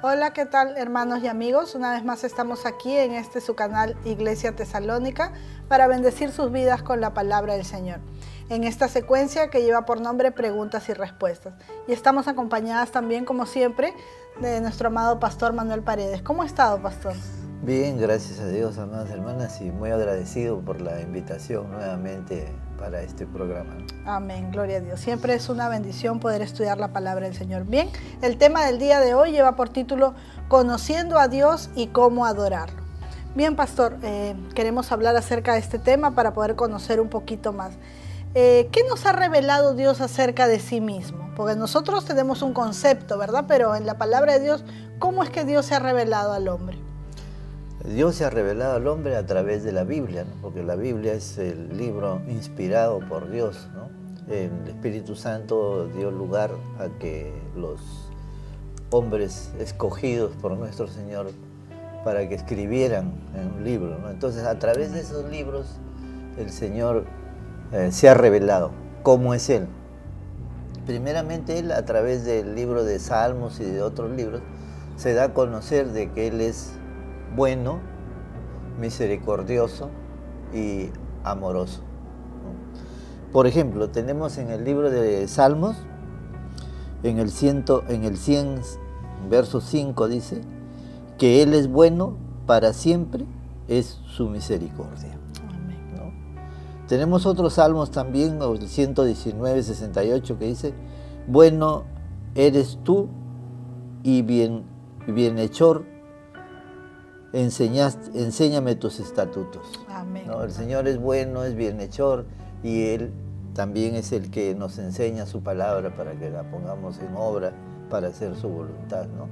Hola, ¿qué tal, hermanos y amigos? Una vez más estamos aquí en su canal Iglesia Tesalónica para bendecir sus vidas con la palabra del Señor. En esta secuencia que lleva por nombre Preguntas y Respuestas. Y estamos acompañadas también, como siempre, de nuestro amado pastor Manuel Paredes. ¿Cómo ha estado, pastor? Bien, gracias a Dios, amadas hermanas, y muy agradecido por la invitación nuevamente para este programa. Amén, gloria a Dios. Siempre es una bendición poder estudiar la palabra del Señor. Bien, el tema del día de hoy lleva por título Conociendo a Dios y cómo adorarlo. Bien, pastor, queremos hablar acerca de este tema para poder conocer un poquito más. ¿Qué nos ha revelado Dios acerca de sí mismo? Porque nosotros tenemos un concepto, ¿verdad? Pero en la palabra de Dios, ¿cómo es que Dios se ha revelado al hombre? Dios se ha revelado al hombre a través de la Biblia, ¿no? Porque la Biblia es el libro inspirado por Dios, ¿no? El Espíritu Santo dio lugar a que los hombres escogidos por nuestro Señor para que escribieran en un libro, ¿no? Entonces, a través de esos libros, el Señor se ha revelado cómo es Él. Primeramente, Él, a través del libro de Salmos y de otros libros, se da a conocer de que Él es bueno, misericordioso y amoroso, ¿no? Por ejemplo, tenemos en el libro de Salmos, en el 100, verso 5 dice, que Él es bueno para siempre, es su misericordia, ¿no? Tenemos otros salmos también, el 119, 68, que dice, bueno eres tú y bienhechor, enséñame tus estatutos. Amén. ¿No? El Señor es bueno, es bienhechor, y Él también es el que nos enseña su palabra para que la pongamos en obra para hacer su voluntad, ¿no?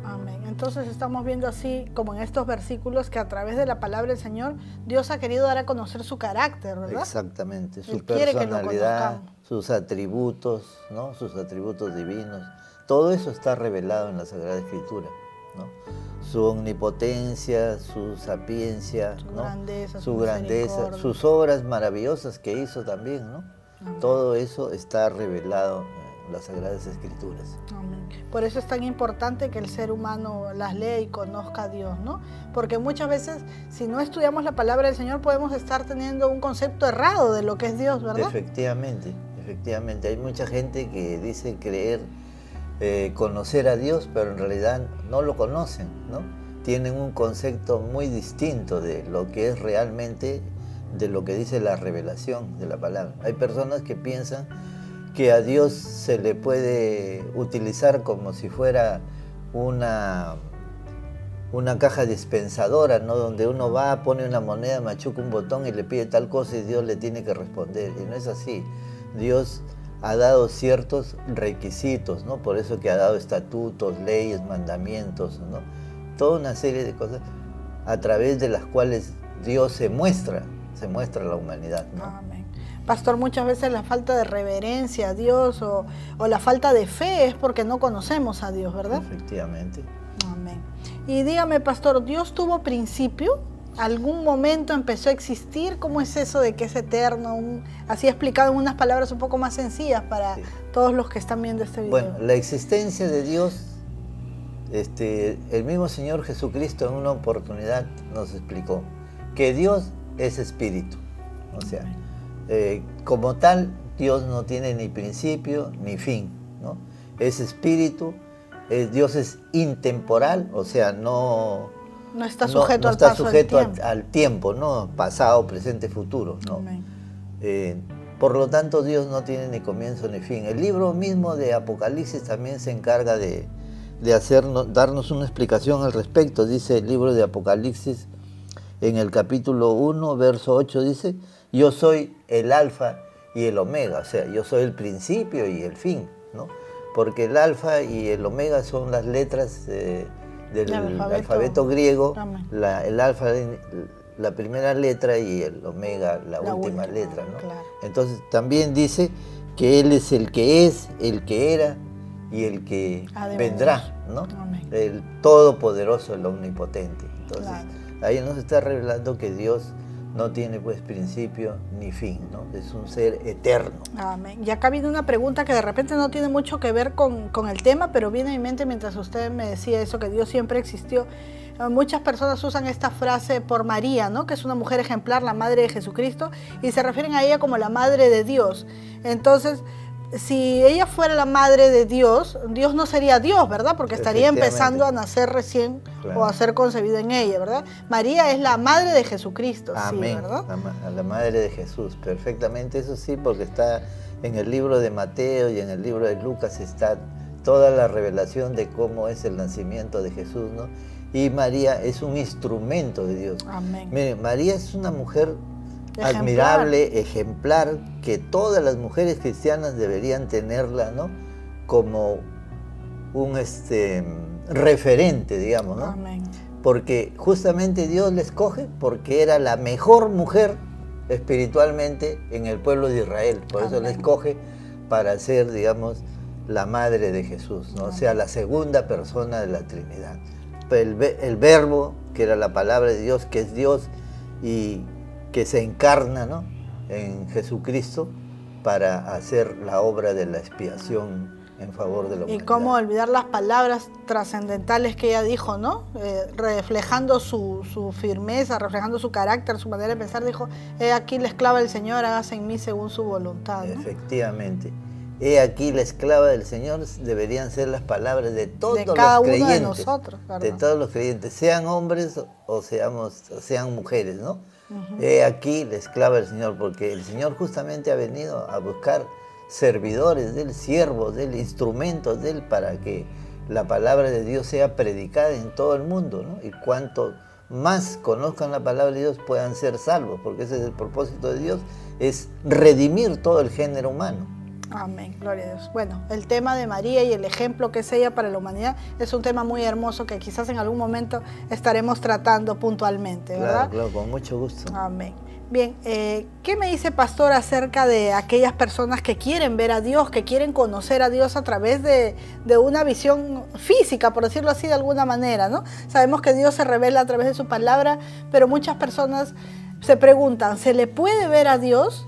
Amén. Entonces estamos viendo así, como en estos versículos, que a través de la palabra del Señor, Dios ha querido dar a conocer su carácter, ¿verdad? Exactamente, su Él quiere que lo personalidad, conozcamos. sus atributos, ¿no? Sus atributos divinos. Todo eso está revelado en la Sagrada Escritura, ¿no? Su omnipotencia, su sapiencia, Su ¿no? grandeza, Su grandeza, sus obras maravillosas que hizo también, ¿no? Amén. Todo eso está revelado en las Sagradas Escrituras. Amén. Por eso es tan importante que el ser humano las lea y conozca a Dios, ¿no? Porque muchas veces, si no estudiamos la palabra del Señor, podemos estar teniendo un concepto errado de lo que es Dios, ¿verdad? Efectivamente. Hay mucha gente que dice creer, conocer a Dios, pero en realidad no lo conocen, ¿no? Tienen un concepto muy distinto de lo que es realmente, de lo que dice la revelación de la palabra. Hay personas que piensan que a Dios se le puede utilizar como si fuera una caja dispensadora, ¿no? Donde uno va, pone una moneda, machuca un botón y le pide tal cosa y Dios le tiene que responder. Y no es así. Dios ha dado ciertos requisitos, ¿no? Por eso que ha dado estatutos, leyes, mandamientos, ¿no? Toda una serie de cosas a través de las cuales Dios se muestra a la humanidad, ¿no? Amén. Pastor, muchas veces la falta de reverencia a Dios o la falta de fe es porque no conocemos a Dios, ¿verdad? Efectivamente. Amén. Y dígame, pastor, ¿Dios tuvo principio? ¿Algún momento empezó a existir? ¿Cómo es eso de que es eterno? Así explicado en unas palabras un poco más sencillas para todos los que están viendo este video. Bueno, la existencia de Dios, el mismo Señor Jesucristo en una oportunidad nos explicó que Dios es espíritu. O sea, como tal, Dios no tiene ni principio ni fin, ¿no? Es espíritu, Dios es intemporal, o sea, no está sujeto, al tiempo, ¿no? Pasado, presente, futuro, ¿no? Por lo tanto, Dios no tiene ni comienzo ni fin. El libro mismo de Apocalipsis también se encarga de darnos una explicación al respecto. Dice el libro de Apocalipsis, en el capítulo 1, verso 8, dice, yo soy el alfa y el omega, o sea, yo soy el principio y el fin, ¿no? Porque el alfa y el omega son las letras del alfabeto griego. El alfa, la primera letra, y el omega, la última letra, ¿no? Claro. Entonces también dice que Él es, el que era y el que vendrá, ¿no? Amén. El todopoderoso, el omnipotente. Entonces, ahí nos está revelando que Dios no tiene pues principio ni fin, ¿no? Es un ser eterno. Amén. Y acá viene una pregunta que de repente no tiene mucho que ver con el tema, pero viene a mi mente mientras usted me decía eso, que Dios siempre existió. Muchas personas usan esta frase por María, ¿no? Que es una mujer ejemplar, la madre de Jesucristo, y se refieren a ella como la madre de Dios. Entonces, si ella fuera la madre de Dios, Dios no sería Dios, ¿verdad? Porque estaría empezando a nacer recién, claro, o a ser concebido en ella, ¿verdad? María es la madre de Jesucristo, amén, sí, ¿verdad? La madre de Jesús, perfectamente, eso sí, porque está en el libro de Mateo y en el libro de Lucas está toda la revelación de cómo es el nacimiento de Jesús, ¿no? Y María es un instrumento de Dios. Amén. Mire, María es una mujer admirable, ejemplar, que todas las mujeres cristianas deberían tenerla, ¿no? Como un referente, digamos, ¿no? Amén. Porque justamente Dios la escoge porque era la mejor mujer espiritualmente en el pueblo de Israel. Por eso la escoge para ser, digamos, la madre de Jesús, ¿no? O sea, la segunda persona de la Trinidad. El verbo, que era la palabra de Dios, que es Dios y que se encarna, ¿no?, en Jesucristo para hacer la obra de la expiación en favor de la humanidad. Y cómo olvidar las palabras trascendentales que ella dijo, ¿no? Reflejando su firmeza, reflejando su carácter, su manera de pensar, dijo: he aquí la esclava del Señor, hágase en mí según su voluntad, ¿no? Efectivamente. He aquí la esclava del Señor deberían ser las palabras de todos los creyentes. De cada uno de nosotros, ¿verdad? De todos los creyentes, sean hombres o sean mujeres, ¿no? He aquí la esclava del Señor, porque el Señor justamente ha venido a buscar servidores de Él, siervos de Él, instrumentos de Él, para que la palabra de Dios sea predicada en todo el mundo, ¿no? Y cuanto más conozcan la palabra de Dios puedan ser salvos, porque ese es el propósito de Dios, es redimir todo el género humano. Amén, gloria a Dios. Bueno, el tema de María y el ejemplo que es ella para la humanidad es un tema muy hermoso que quizás en algún momento estaremos tratando puntualmente, ¿verdad? Claro, con mucho gusto. Amén. Bien, ¿qué me dice, pastor, acerca de aquellas personas que quieren ver a Dios, que quieren conocer a Dios a través de una visión física, por decirlo así de alguna manera, ¿no? Sabemos que Dios se revela a través de su palabra, pero muchas personas se preguntan, ¿se le puede ver a Dios?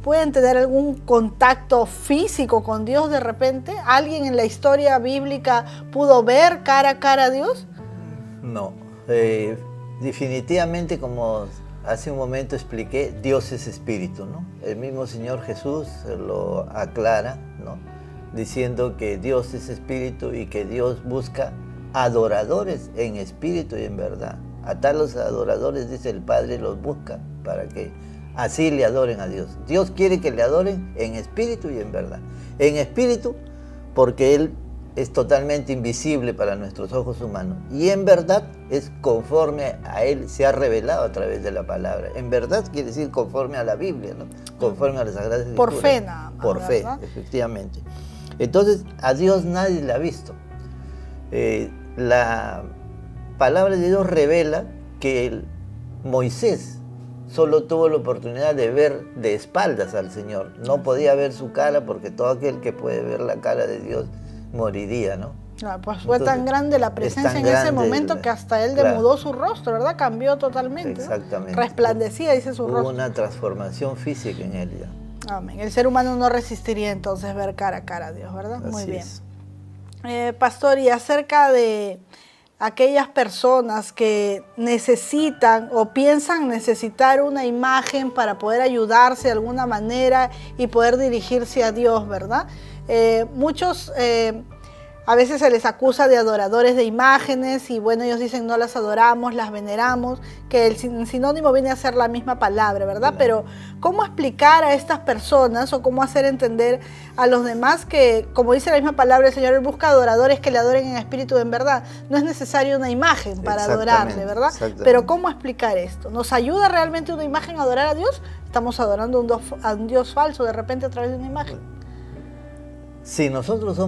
¿Pueden tener algún contacto físico con Dios de repente? ¿Alguien en la historia bíblica pudo ver cara a cara a Dios? No, definitivamente, como hace un momento expliqué, Dios es espíritu, ¿no? El mismo Señor Jesús lo aclara, ¿no?, diciendo que Dios es espíritu y que Dios busca adoradores en espíritu y en verdad. A tales adoradores, dice el Padre, los busca para que así le adoren a Dios. Dios quiere que le adoren en espíritu y en verdad. En espíritu, porque Él es totalmente invisible para nuestros ojos humanos. Y en verdad es conforme a Él se ha revelado a través de la palabra. En verdad quiere decir conforme a la Biblia, ¿no? Conforme a las Sagradas Escrituras. Por fe nada más, por fe, ¿verdad? Efectivamente. Entonces, a Dios nadie le ha visto. La palabra de Dios revela que Moisés solo tuvo la oportunidad de ver de espaldas al Señor. No podía ver su cara porque todo aquel que puede ver la cara de Dios moriría, ¿no? Claro, pues fue tan grande la presencia en ese momento que hasta Él demudó su rostro, ¿verdad? Cambió totalmente. Exactamente. ¿No? Resplandecía, dice su rostro. Hubo una transformación física en Él ya. Amén. El ser humano no resistiría entonces ver cara a cara a Dios, ¿verdad? Muy bien. Pastor, y acerca de aquellas personas que necesitan o piensan necesitar una imagen para poder ayudarse de alguna manera y poder dirigirse a Dios, ¿verdad? Muchos a veces se les acusa de adoradores de imágenes y bueno, ellos dicen no las adoramos, las veneramos, que el sinónimo viene a ser la misma palabra, ¿verdad? Sí. Pero ¿cómo explicar a estas personas o cómo hacer entender a los demás que, como dice la misma palabra, el Señor busca adoradores que le adoren en espíritu en verdad? No es necesario una imagen para adorarle, ¿verdad? Pero ¿cómo explicar esto? ¿Nos ayuda realmente una imagen a adorar a Dios? ¿Estamos adorando a un Dios falso de repente a través de una imagen? Si nosotros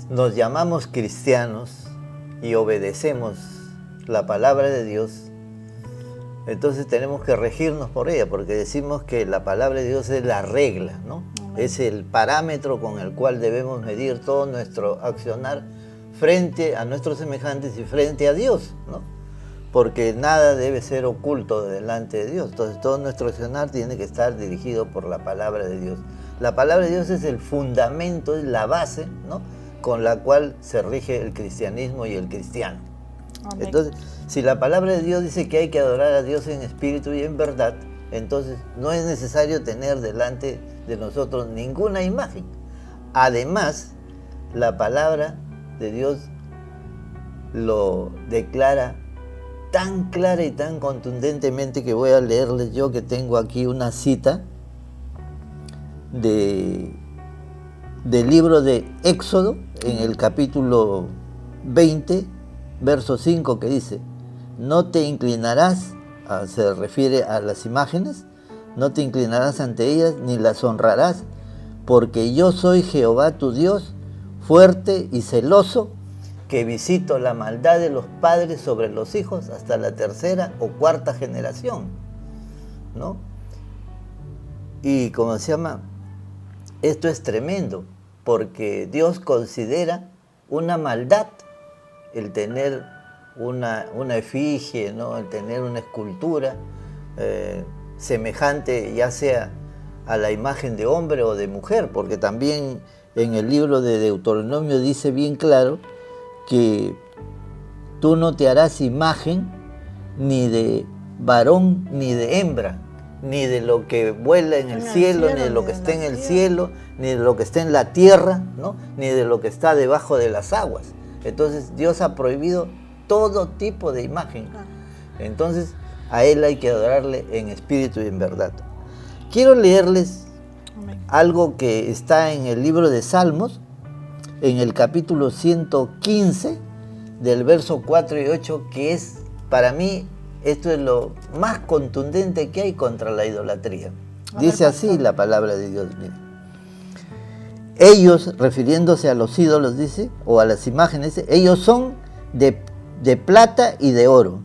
nos llamamos cristianos y obedecemos la palabra de Dios, entonces tenemos que regirnos por ella, porque decimos que la palabra de Dios es la regla, ¿no? Es el parámetro con el cual debemos medir todo nuestro accionar frente a nuestros semejantes y frente a Dios, ¿no? porque nada debe ser oculto delante de Dios. Entonces todo nuestro accionar tiene que estar dirigido por la palabra de Dios. La palabra de Dios es el fundamento, es la base, ¿no?, con la cual se rige el cristianismo y el cristiano. Amén. Entonces, si la palabra de Dios dice que hay que adorar a Dios en espíritu y en verdad, entonces no es necesario tener delante de nosotros ninguna imagen. Además, la palabra de Dios lo declara tan clara y tan contundentemente que voy a leerles yo, que tengo aquí una cita del libro de Éxodo, en el capítulo 20, verso 5, que dice: no te inclinarás, se refiere a las imágenes, no te inclinarás ante ellas ni las honrarás, porque yo soy Jehová tu Dios, fuerte y celoso, que visito la maldad de los padres sobre los hijos hasta la tercera o cuarta generación, ¿no? Y como se llama, esto es tremendo, porque Dios considera una maldad el tener una efigie, ¿no?, el tener una escultura semejante, ya sea a la imagen de hombre o de mujer, porque también en el libro de Deuteronomio dice bien claro que tú no te harás imagen ni de varón ni de hembra, ni de lo que vuela en el cielo, ni de lo que está en el cielo, ni de lo que está en la tierra, ¿no?, ni de lo que está debajo de las aguas. Entonces Dios ha prohibido todo tipo de imagen. Entonces a Él hay que adorarle en espíritu y en verdad. Quiero leerles algo que está en el libro de Salmos, en el capítulo 115, del verso 4 y 8, que es, para mí, esto es lo más contundente que hay contra la idolatría. Dice así la palabra de Dios. Mira. Ellos, refiriéndose a los ídolos, dice, o a las imágenes, ellos son de plata y de oro,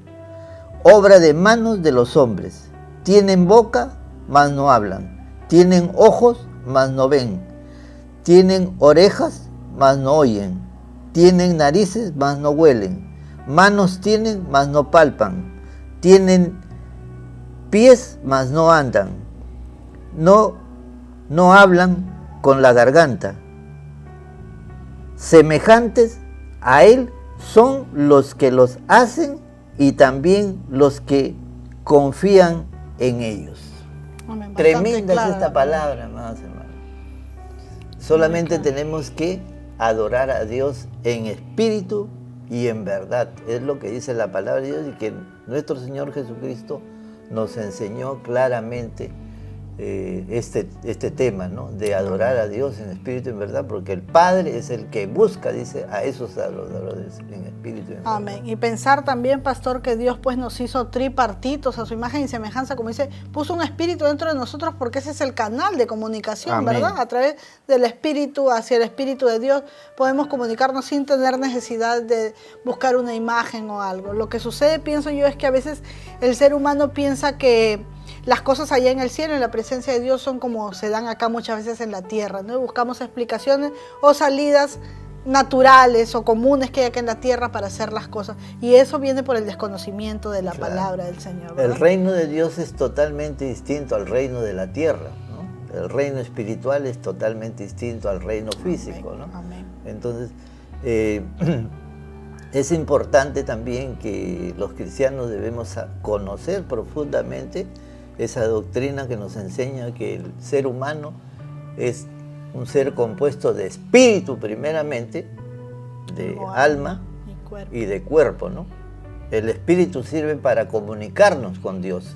obra de manos de los hombres. Tienen boca, mas no hablan. Tienen ojos, mas no ven. Tienen orejas, mas no oyen. Tienen narices, mas no huelen. Manos tienen, mas no palpan. Tienen pies, mas no andan. No hablan con la garganta. Semejantes a Él son los que los hacen y también los que confían en ellos. Amén. Tremenda es esta palabra, amados hermanos. Solamente tenemos que adorar a Dios en espíritu y en verdad. Es lo que dice la palabra de Dios, y que nuestro Señor Jesucristo nos enseñó claramente este tema, ¿no?, de adorar a Dios en espíritu y en verdad, porque el Padre es el que busca, dice, a esos adoradores en espíritu y en verdad. Amén. Y pensar también, pastor, que Dios pues nos hizo tripartitos a su imagen y semejanza, como dice, puso un espíritu dentro de nosotros, porque ese es el canal de comunicación. Amén. ¿Verdad? A través del espíritu hacia el espíritu de Dios podemos comunicarnos sin tener necesidad de buscar una imagen o algo. Lo que sucede, pienso yo, es que a veces el ser humano piensa que las cosas allá en el cielo, en la presencia de Dios, son como se dan acá muchas veces en la tierra, ¿no? Buscamos explicaciones o salidas naturales o comunes que hay acá en la tierra para hacer las cosas. Y eso viene por el desconocimiento de la palabra del Señor, ¿verdad? El reino de Dios es totalmente distinto al reino de la tierra, ¿no? El reino espiritual es totalmente distinto al reino físico, ¿no? Amén. Entonces, es importante también que los cristianos debemos conocer profundamente esa doctrina que nos enseña que el ser humano es un ser compuesto de espíritu primeramente, de alma y de cuerpo, ¿no? El espíritu sirve para comunicarnos con Dios.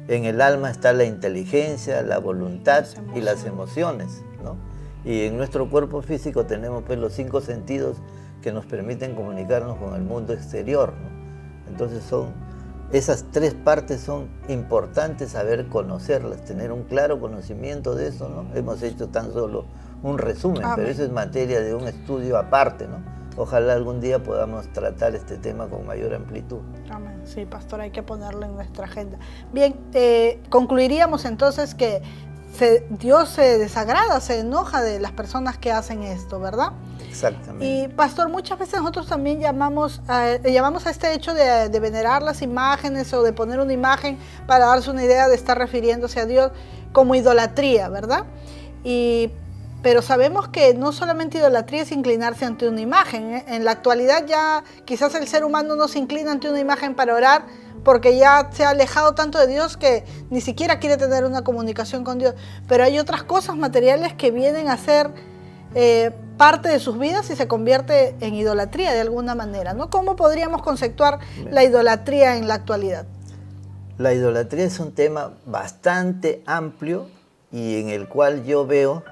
En el alma está la inteligencia, la voluntad y las emociones, ¿no? Y en nuestro cuerpo físico tenemos pues los 5 sentidos que nos permiten comunicarnos con el mundo exterior, ¿no? Entonces esas 3 partes son importantes saber conocerlas, tener un claro conocimiento de eso, ¿no? Hemos hecho tan solo un resumen, pero eso es materia de un estudio aparte, ¿no? Ojalá algún día podamos tratar este tema con mayor amplitud. Amén. Sí, pastor, hay que ponerlo en nuestra agenda. Bien, concluiríamos entonces que Dios se desagrada, se enoja de las personas que hacen esto, ¿verdad? Exactamente. Y pastor, muchas veces nosotros también llamamos a este hecho de venerar las imágenes o de poner una imagen para darse una idea de estar refiriéndose a Dios como idolatría, ¿verdad? Pero sabemos que no solamente idolatría es inclinarse ante una imagen, ¿eh? En la actualidad ya quizás el ser humano no se inclina ante una imagen para orar porque ya se ha alejado tanto de Dios que ni siquiera quiere tener una comunicación con Dios. Pero hay otras cosas materiales que vienen a ser parte de sus vidas y se convierte en idolatría de alguna manera, ¿no? ¿Cómo podríamos conceptuar la idolatría en la actualidad? La idolatría es un tema bastante amplio y en el cual yo veo,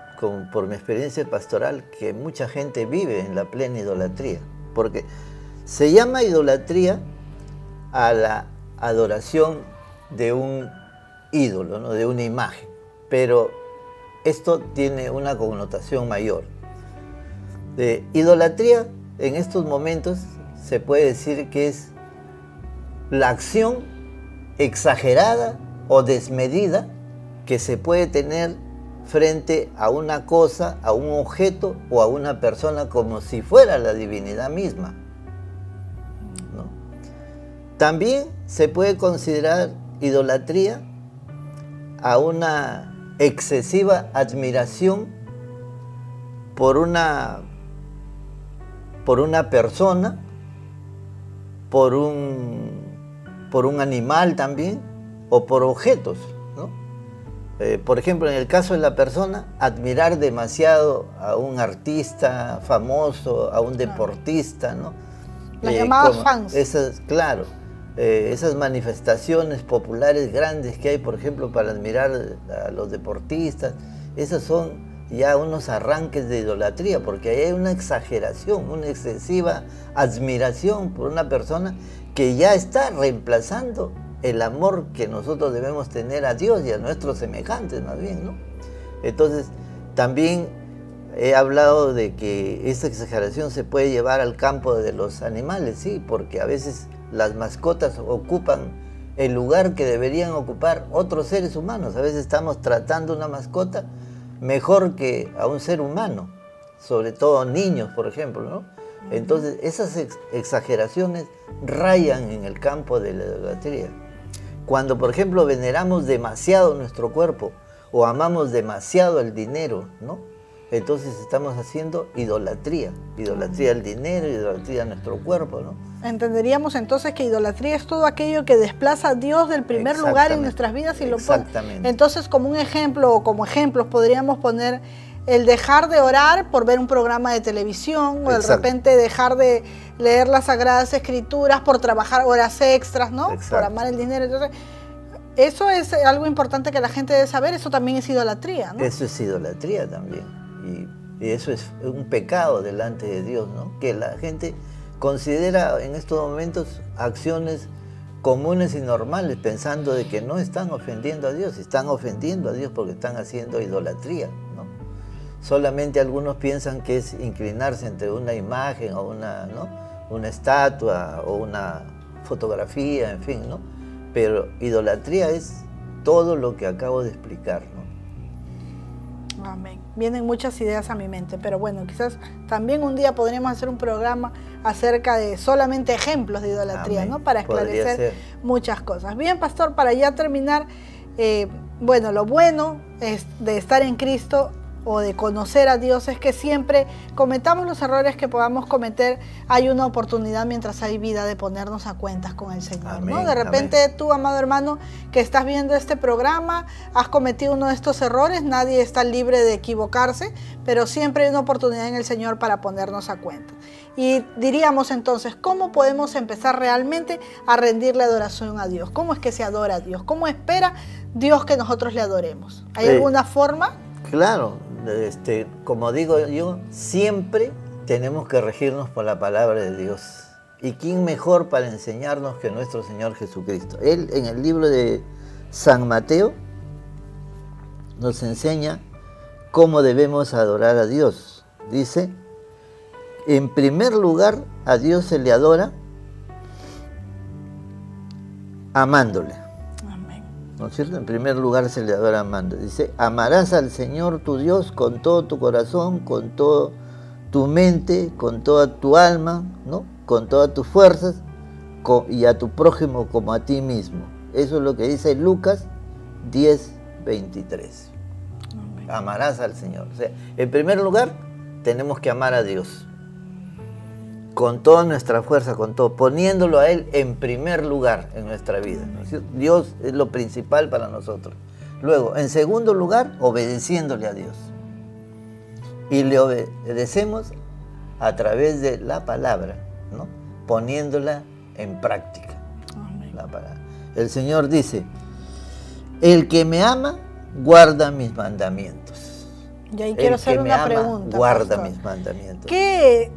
por mi experiencia pastoral, que mucha gente vive en la plena idolatría. Porque se llama idolatría a la adoración de un ídolo, ¿no? De una imagen. Pero esto tiene una connotación mayor. De idolatría, en estos momentos, se puede decir que es la acción exagerada o desmedida que se puede tener frente a una cosa, a un objeto o a una persona como si fuera la divinidad misma, ¿no? También se puede considerar idolatría a una excesiva admiración por una persona, por un animal también, o por objetos, ¿no? Por ejemplo, en el caso de la persona, admirar demasiado a un artista famoso, a un deportista, ¿no? Las llamadas fans. Claro, esas manifestaciones populares grandes que hay, por ejemplo, para admirar a los deportistas, esas son ya unos arranques de idolatría, porque ahí hay una exageración, una excesiva admiración por una persona que ya está reemplazando el amor que nosotros debemos tener a Dios y a nuestros semejantes, más bien, ¿no? Entonces, también he hablado de que esta exageración se puede llevar al campo de los animales, sí, porque a veces las mascotas ocupan el lugar que deberían ocupar otros seres humanos. A veces estamos tratando una mascota mejor que a un ser humano, sobre todo niños, por ejemplo, ¿no? Entonces, esas exageraciones rayan en el campo de la idolatría. Cuando, por ejemplo, veneramos demasiado nuestro cuerpo o amamos demasiado el dinero, ¿no? Entonces estamos haciendo idolatría al dinero, idolatría a nuestro cuerpo, ¿no? Entenderíamos entonces que idolatría es todo aquello que desplaza a Dios del primer lugar en nuestras vidas y lo pone. Entonces, como un ejemplo o como ejemplos podríamos poner el dejar de orar por ver un programa de televisión o de repente dejar de leer las Sagradas Escrituras por trabajar horas extras, ¿no? Por amar el dinero. Entonces, eso es algo importante que la gente debe saber, eso también es idolatría, ¿no? Eso es idolatría también. Y eso es un pecado delante de Dios, ¿no? Que la gente considera en estos momentos acciones comunes y normales, pensando de que no están ofendiendo a Dios, están ofendiendo a Dios porque están haciendo idolatría, ¿no? Solamente algunos piensan que es inclinarse ante una imagen o una estatua o una fotografía, en fin, ¿no? Pero idolatría es todo lo que acabo de explicar, ¿no? Amén. Vienen muchas ideas a mi mente, pero bueno, quizás también un día podríamos hacer un programa acerca de solamente ejemplos de idolatría, ¿no? Para esclarecer muchas cosas. Bien, pastor, para ya terminar, bueno, lo bueno es de estar en Cristo o de conocer a Dios es que siempre cometamos los errores que podamos cometer. Hay una oportunidad mientras hay vida de ponernos a cuentas con el Señor, amén, ¿no? De repente tú, amado hermano, que estás viendo este programa, has cometido uno de estos errores, nadie está libre de equivocarse, pero siempre hay una oportunidad en el Señor para ponernos a cuenta. Y diríamos entonces, ¿cómo podemos empezar realmente a rendirle adoración a Dios? ¿Cómo es que se adora a Dios? ¿Cómo espera Dios que nosotros le adoremos? ¿Hay alguna forma? Claro, como digo yo, siempre tenemos que regirnos por la palabra de Dios. ¿Y quién mejor para enseñarnos que nuestro Señor Jesucristo? Él, en el libro de San Mateo, nos enseña cómo debemos adorar a Dios. Dice, en primer lugar, a Dios se le adora amándole. Amén. ¿no es cierto? En primer lugar se le adora amando. Dice, amarás al Señor tu Dios con todo tu corazón, con toda tu mente, con toda tu alma, ¿no? Con todas tus fuerzas, y a tu prójimo como a ti mismo. Eso es lo que dice Lucas 10:23. Amarás al Señor. O sea, en primer lugar, tenemos que amar a Dios. Con toda nuestra fuerza, con todo, poniéndolo a Él en primer lugar en nuestra vida, ¿no es cierto? Dios es lo principal para nosotros. Luego, en segundo lugar, obedeciéndole a Dios. Y le obedecemos a través de la palabra, ¿no? Poniéndola en práctica. Amén. La palabra. El Señor dice, el que me ama, guarda mis mandamientos. Y ahí quiero hacer una pregunta. Guarda mis mandamientos. ¿Qué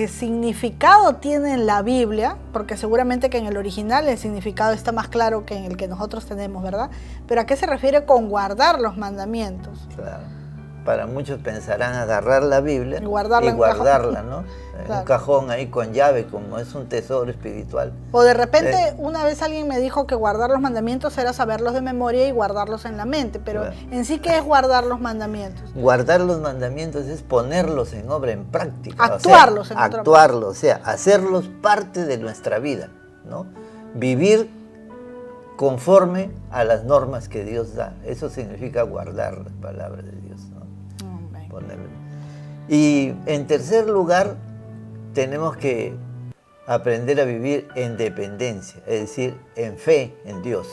significado tiene en la Biblia? Porque seguramente que en el original el significado está más claro que en el que nosotros tenemos, ¿verdad? Pero ¿a qué se refiere con guardar los mandamientos? Claro. Para muchos pensarán agarrar la Biblia y guardarla, ¿no? Claro. Un cajón ahí con llave, como es un tesoro espiritual. O de repente una vez alguien me dijo que guardar los mandamientos era saberlos de memoria y guardarlos en la mente, pero claro. En sí, ¿qué es guardar los mandamientos? Guardar los mandamientos es ponerlos en obra, en práctica. Actuarlos, o sea, hacerlos parte de nuestra vida, ¿no? Vivir conforme a las normas que Dios da. Eso significa guardar la palabra de Dios, ¿no? Y en tercer lugar, tenemos que aprender a vivir en dependencia, es decir, en fe en Dios.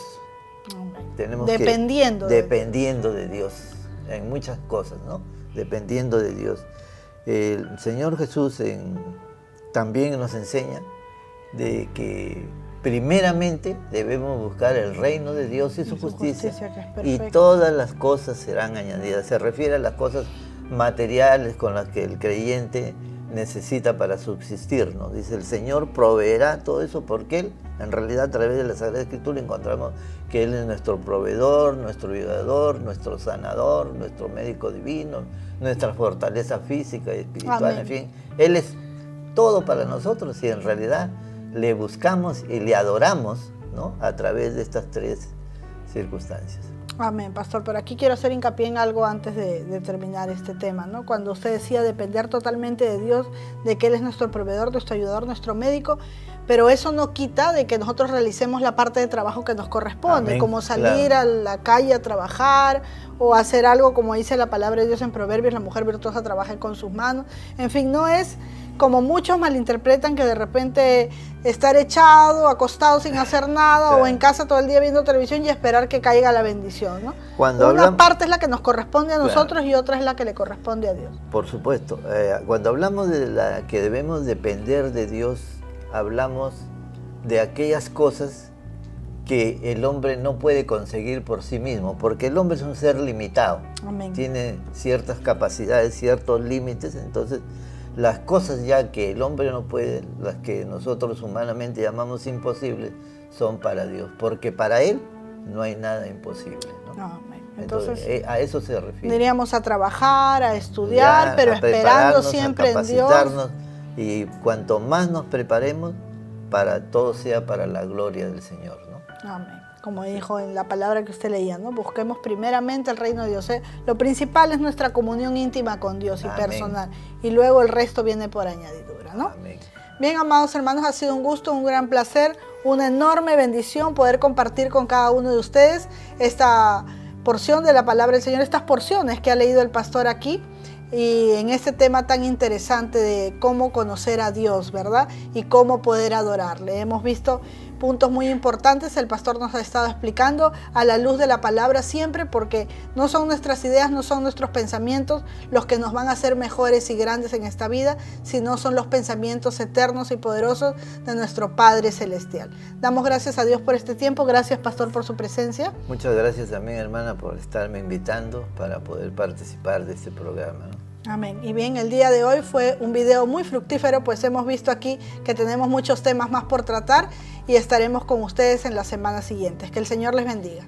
Tenemos dependiendo de Dios en muchas cosas, ¿no? Dependiendo de Dios. El Señor Jesús también nos enseña de que primeramente debemos buscar el reino de Dios y su justicia, y todas las cosas serán añadidas. Se refiere a las cosas materiales con las que el creyente necesita para subsistir, ¿no? Dice, el Señor proveerá todo eso, porque Él, en realidad, a través de la Sagrada Escritura encontramos que Él es nuestro proveedor, nuestro ayudador, nuestro sanador, nuestro médico divino, nuestra fortaleza física y espiritual. Amén. En fin, Él es todo para nosotros, y en realidad le buscamos y le adoramos, ¿no? A través de estas tres circunstancias. Amén, pastor. Pero aquí quiero hacer hincapié en algo antes de terminar este tema, ¿no? Cuando usted decía depender totalmente de Dios, de que Él es nuestro proveedor, nuestro ayudador, nuestro médico, pero eso no quita de que nosotros realicemos la parte de trabajo que nos corresponde. Amén, como salir a la calle a trabajar, o hacer algo como dice la palabra de Dios en Proverbios, la mujer virtuosa trabaja con sus manos. En fin, no es como muchos malinterpretan, que de repente estar echado, acostado sin hacer nada, claro, o en casa todo el día viendo televisión y esperar que caiga la bendición, ¿no? Una parte es la que nos corresponde a nosotros, claro, y otra es la que le corresponde a Dios. Por supuesto. Cuando hablamos de que debemos depender de Dios, hablamos de aquellas cosas que el hombre no puede conseguir por sí mismo, porque el hombre es un ser limitado. Amén. Tiene ciertas capacidades, ciertos límites. Entonces las cosas ya que el hombre no puede, las que nosotros humanamente llamamos imposibles, son para Dios, porque para Él no hay nada imposible, ¿no? Amén. Entonces, a eso se refiere. Diríamos a trabajar, a estudiar, pero esperando siempre en Dios. Y cuanto más nos preparemos, para todo sea para la gloria del Señor, ¿no? Amén. Como dijo en la palabra que usted leía, ¿no? Busquemos primeramente el reino de Dios. Lo principal es nuestra comunión íntima con Dios y Amén, personal. Y luego el resto viene por añadidura, ¿no? Amén. Bien, amados hermanos, ha sido un gusto, un gran placer, una enorme bendición poder compartir con cada uno de ustedes esta porción de la palabra del Señor, estas porciones que ha leído el pastor aquí, y en este tema tan interesante de cómo conocer a Dios, ¿verdad? Y cómo poder adorarle. Hemos visto puntos muy importantes, el pastor nos ha estado explicando a la luz de la palabra siempre, porque no son nuestras ideas, no son nuestros pensamientos los que nos van a hacer mejores y grandes en esta vida, sino son los pensamientos eternos y poderosos de nuestro Padre Celestial. Damos gracias a Dios por este tiempo. Gracias, pastor, por su presencia. Muchas gracias también, hermana, por estarme invitando para poder participar de este programa, ¿no? Amén. Y bien, el día de hoy fue un video muy fructífero, pues hemos visto aquí que tenemos muchos temas más por tratar y estaremos con ustedes en las semanas siguientes. Que el Señor les bendiga.